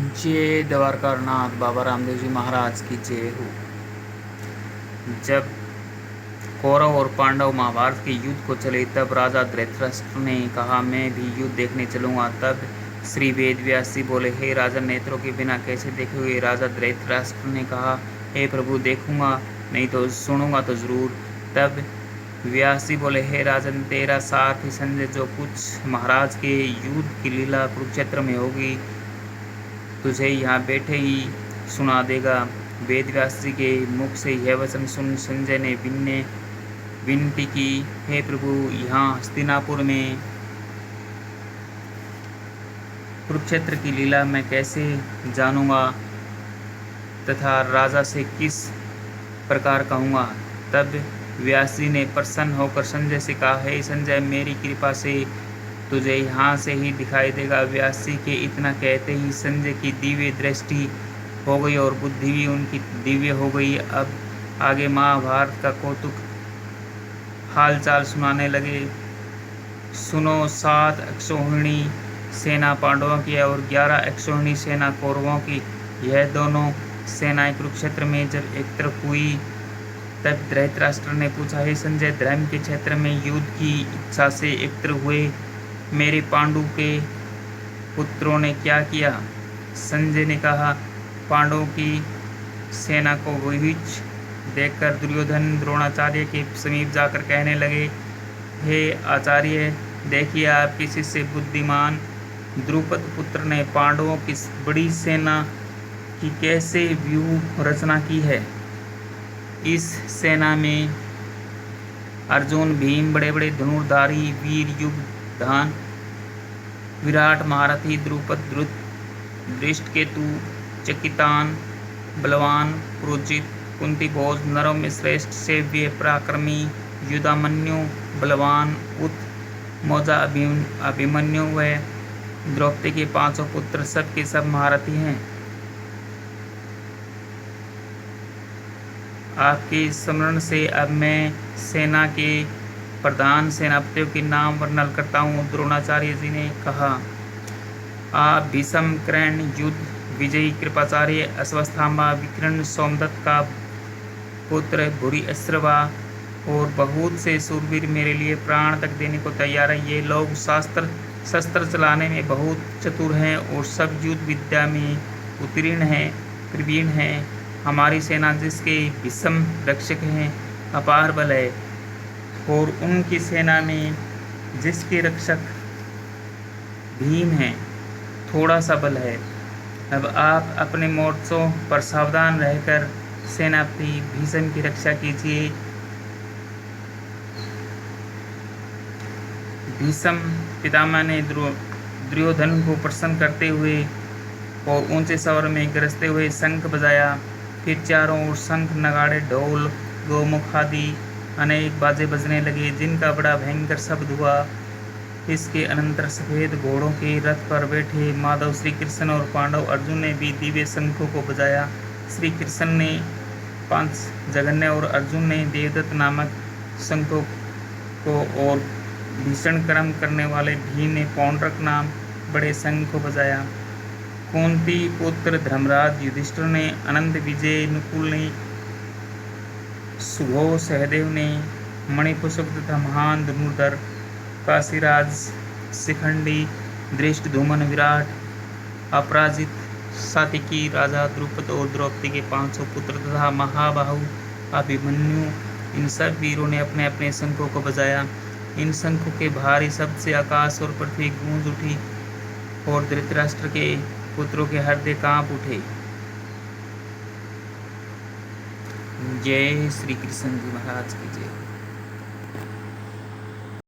जय द्वारकानाथ बाबा रामदेव जी महाराज की जय हो। जब कौरव और पांडव महाभारत के युद्ध को चले तब राजा धृतराष्ट्र ने कहा मैं भी युद्ध देखने चलूंगा। तब श्री वेदव्यास जी बोले हे राजन, नेत्रों के बिना कैसे देखोगे। राजा धृतराष्ट्र ने कहा हे प्रभु, देखूंगा नहीं तो सुनूंगा तो जरूर। तब व्यास जी बोले हे राजन, तेरा सारथी संजय जो कुछ महाराज के युद्ध की लीला कुरुक्षेत्र में होगी तुझे यहाँ बैठे ही सुना देगा। वेदव्यास जी के मुख से यह वचन सुन संजय ने विनती की हे प्रभु, यहाँ हस्तिनापुर में कुरुक्षेत्र की लीला मैं कैसे जानूंगा तथा राजा से किस प्रकार कहूँगा। तब व्यास जी ने प्रसन्न होकर संजय से कहा हे संजय, मेरी कृपा से तुझे यहाँ से ही दिखाई देगा। व्यास जी के इतना कहते ही संजय की दिव्य दृष्टि हो गई और बुद्धि भी उनकी दिव्य हो गई। अब आगे महाभारत का कौतुक हालचाल सुनाने लगे। सुनो, 7 अक्षौहिणी सेना पांडवों की और 11 अक्षौहिणी सेना कौरवों की, यह दोनों सेनाएं कुरुक्षेत्र में जब एकत्र हुई तब धृतराष्ट्र ने पूछा हे संजय, धर्म के क्षेत्र में युद्ध की इच्छा से एकत्र हुए मेरे पांडु के पुत्रों ने क्या किया। संजय ने कहा पांडवों की सेना को विविच देखकर दुर्योधन द्रोणाचार्य के समीप जाकर कहने लगे हे आचार्य, देखिए आपके शिष्य बुद्धिमान द्रुपद पुत्र ने पांडवों की बड़ी सेना की कैसे व्यूह रचना की है। इस सेना में अर्जुन, भीम, बड़े बड़े धनुर्धारी वीर युद्धधान, विराट महारथी द्रुपद, दृष्टकेतु, चकितान, बलवान, पुरोजित, कुंती भोज, नरों में श्रेष्ठ सेव्य पराक्रमी युधामन्यु, बलवान, उत, मौजा, अभिमन्यु व द्रौपदी के 500 पुत्र सब के सब महारथी हैं। आपके स्मरण से अब मैं सेना के प्रधान सेनापतियों के नाम वर्णन करता हूँ। द्रोणाचार्य जी ने कहा आप भीष्म, कर्ण, युद्ध विजयी, कृपाचार्य, अश्वत्थामा, विकर्ण, सोमदत्त का पुत्र भूरिश्रवा और बहुत से सूरवीर मेरे लिए प्राण तक देने को तैयार है। ये लोग शस्त्र चलाने में बहुत चतुर हैं और सब युद्ध विद्या में उत्तीर्ण हैं, प्रवीण हैं। हमारी सेना जिसके भीष्म रक्षक हैं अपार बल है और उनकी सेना में जिसके रक्षक भीम हैं थोड़ा सा बल है। अब आप अपने मोर्चों पर सावधान रहकर सेनापति भीष्म की रक्षा कीजिए। भीष्म पितामह ने दुर्योधन को प्रसन्न करते हुए और ऊंचे स्वर में गरजते हुए शंख बजाया। फिर चारों ओर शंख, नगाड़े, ढोल, गोमुख आदि अनेक बाजे बजने लगे जिनका बड़ा भयंकर शब्द हुआ। इसके अनंतर सफेद घोड़ों के रथ पर बैठे माधव श्री कृष्ण और पांडव अर्जुन ने भी दिव्य शंखों को बजाया। श्री कृष्ण ने 5 जघन्य और अर्जुन ने देवदत्त नामक शंखों को और भीषण कर्म करने वाले भीम ने पौंड्रक नाम बड़े शंख को बजाया। कुंती पुत्र धर्मराज युधिष्ठिर ने, अनंत विजय नुकुल ने, सुघोष सहदेव ने, मणिपुष्प तथा महान धनुर्धर काशीराज, शिखंडी, धृष्टद्युम्न, विराट, अपराजित, सात्यकी, राजा द्रुपद और द्रौपदी के 500 पुत्र तथा महाबाहु अभिमन्यु, इन सब वीरों ने अपने अपने शंखों को बजाया। इन शंखों के भारी शब्द से आकाश और पृथ्वी गूंज उठी और धृतराष्ट्र के पुत्रों के हृदय कांप उठे। जय श्री कृष्ण जी महाराज की जय।